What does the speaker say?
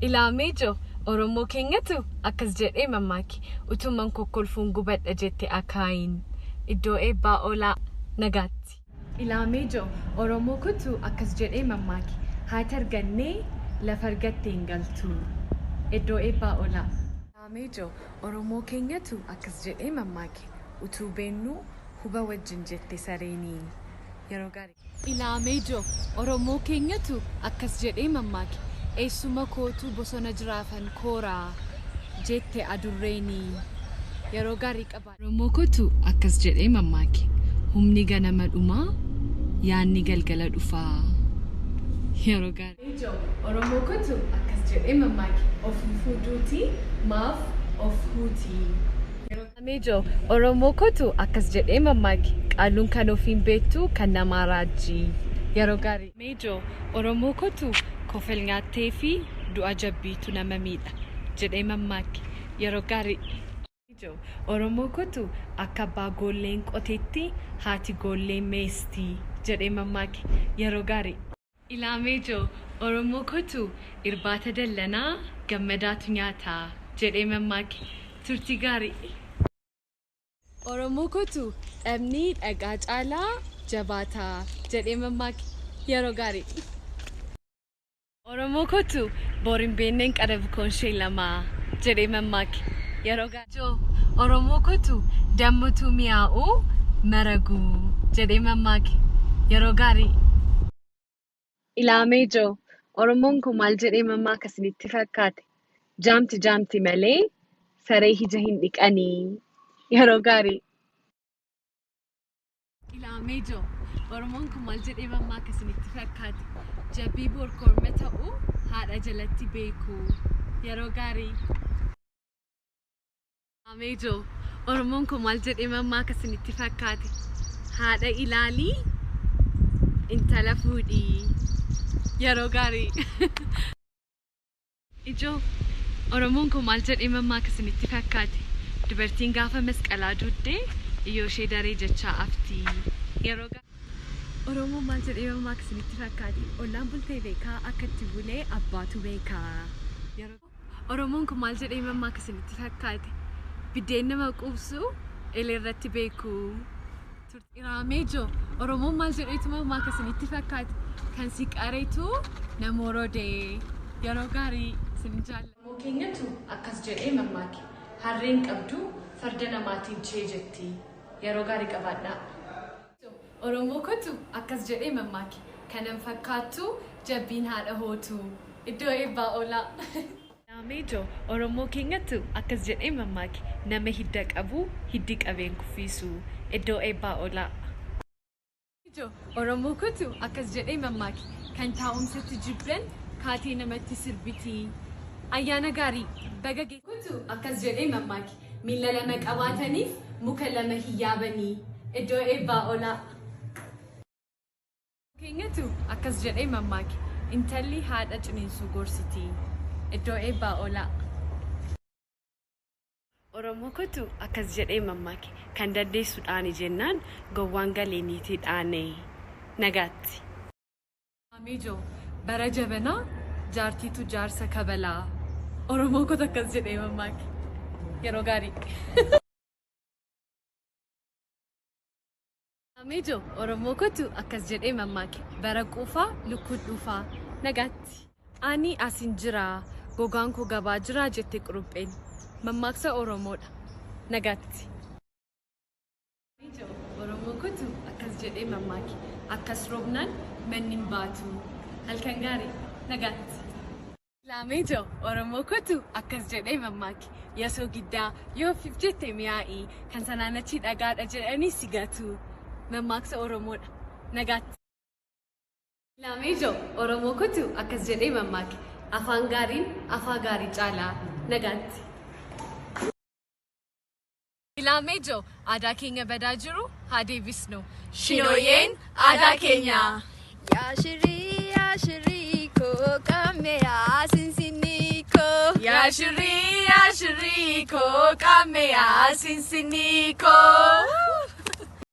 Ilaameejo Oromoo keenyatu akkas jedhee mammaaki utuman kokkolfuun gubadha jette akaayin iddoo eebbaa oolaa nagaatti. Ilaameejo Oromoo kutu akkas jedhee mammaaki haati argannee lafa argattee hin galtu iddoo eebbaa oolaa. Ilaameejo Oromoo keenyatu akkas jedhee mammaaki utuu beennuu huba wajjin jette sareeniin yeroo gaarii. Ilaameejo Oromoo keenyatu akkas jedhee mammaaki eessuma kootu bosona jiraafan kooraa jette adurreeni yeroo gaarii qaba. Oromoo kootu akkas jedhee mammaaki humni ganama dhumaa yaanni galgala dhufaa yeroo gaarii. Oromoo kootu akkas jedhee mammaaki of fuudhuuti maaf of huuti. Ilaameejo Oromoo kootu akkas jedhee mammaaki qaaluun kan ofiin beektu kan namaa raajii yeroo gaarii. Ilaameejo Oromoo kootu kofel nyaattee fi du'a jabbiitu nama miidha jedhee mammaaki yeroo gaarii. Oromoo kootu akka abbaa goolleen qoteetti haati goolleen meestii jedhee mammaaki yeroo gaarii. Ilaameejo Oromoo kootu irbaata dallanaa gammadaatu nyaataa jedhee mammaaki turtii gaarii. Oromoo kootu dhabni dhagaa caalaa jabaataa jedhee mammaaki yeroo gaarii. Oromoo kootu borin beenneen qadabu koonshee lamaa jedhee mammaaki yeroo gaarii. Oromoo kootu dammutu mi'aa'u maraguu jedhee mammaaki yeroo gaarii. Ilaameejo Oromoon kun maal jedhee mammaaka isinitti fakkaate? Jaamti malee saree ija hin dhiqanii yeroo gaarii. Ilaameejo Oromoon kun maal jedhee mammaaka isinitti fakkaate? Jabbii borkorma ta'u haadha jalatti beeku yeroo gaarii. Ilaameejo Oromoon kun maal jedhee mammaaka isinitti fakkaate? Haadha ilaalii intala fuudhii yeroo gaarii. Ijoo Oromoon kun maal jedhee mammaaka isinitti fakkaate? Dubartiin gaafa masqalaa duuddee iyyoo ishee daree jechaa aftii yeroo gaarii. Oromoon maal jedhee mammaaka isinitti fakkaate? Ollaan bultee beekaa akka itti bulee abbaatu beekaa yeroo. Oromoon kun maal jedhee mammaaka isinitti fakkaate? Biddeen nama quubsu eleerratti beeku. Ilaameejo Oromoon maal jedheetu mammaaka isinitti fakkaate? Kan si qareetu nama roodee yeroo gaarii isin jaalla. Oromoo keenyatu akkas jedhee mammaaki harreen qabdu farda namaatiin chee jetti yeroo gaarii qabaadhaa. Oromoo kootu akkas jedhee mammaaki kanan fakkaattu jabbiin haadha hootu iddoo eebbaa oolaa. Ilaameejo Oromoo keenyatu akkas jedhee mammaaki nama hidda qabu hiddi qabeen kuffisu iddoo eebbaa oolaa. Oromoo kootu akkas jedhee mammaaki kan taa'umsatti jibban kaatee namatti sirbitii ayyaana gaarii baga geessu. Akkas jedhee mammaaki miila lama qabaataniif muka lama hin yaabanii iddoo eebbaa oolaa. Keenyatu akkas jedhee mammaaki intalli haadha ciniinsuu gorsitii iddoo eebbaa oolaa. Oromoo kootu akkas jedhee mammaaki kan dandeessuudhaani jennaan gowwaan galeeniitii dhaanee nagaatti. Ilaameejo bara jabanaa jaartiitu jaarsa kabalaa. Oromoo kootu akkas jedhee mammaaki yeroo gaarii. Ilaameejo Oromoo kootu akkas jedhee mammaaki bara quufaa lukkuun dhufaa nagaatti. Ani asin jiraa gogaan koo gabaa jiraa jette qurupheen mammaaksa Oromoodha nagaatti. Oromoo kootu akkas jedhee mammaaki akkas roobnaan manni hin baatu halkan gaarii nagaatti. Ilaameejo Oromoo kootu akkas jedhee mammaaki yasoo giddaa yoo fif jette mi'aa'ii kan sanaan achi dhagaadha jedhanii si gatu mammaaksa Oromoodha nagaatti. Ilaameejo Oromoo kootu akkas jedhee mammaaki afaan gaariin afaa gaarii caalaa nagaatti. Ilaameejo aadaa keenya badaa jiru haa deebisnu shinooyyeen aadaa keenya. Yaa shirii koo qamme yaa sinsinii koo. Yaa shirii koo qamme yaa sinsinii koo.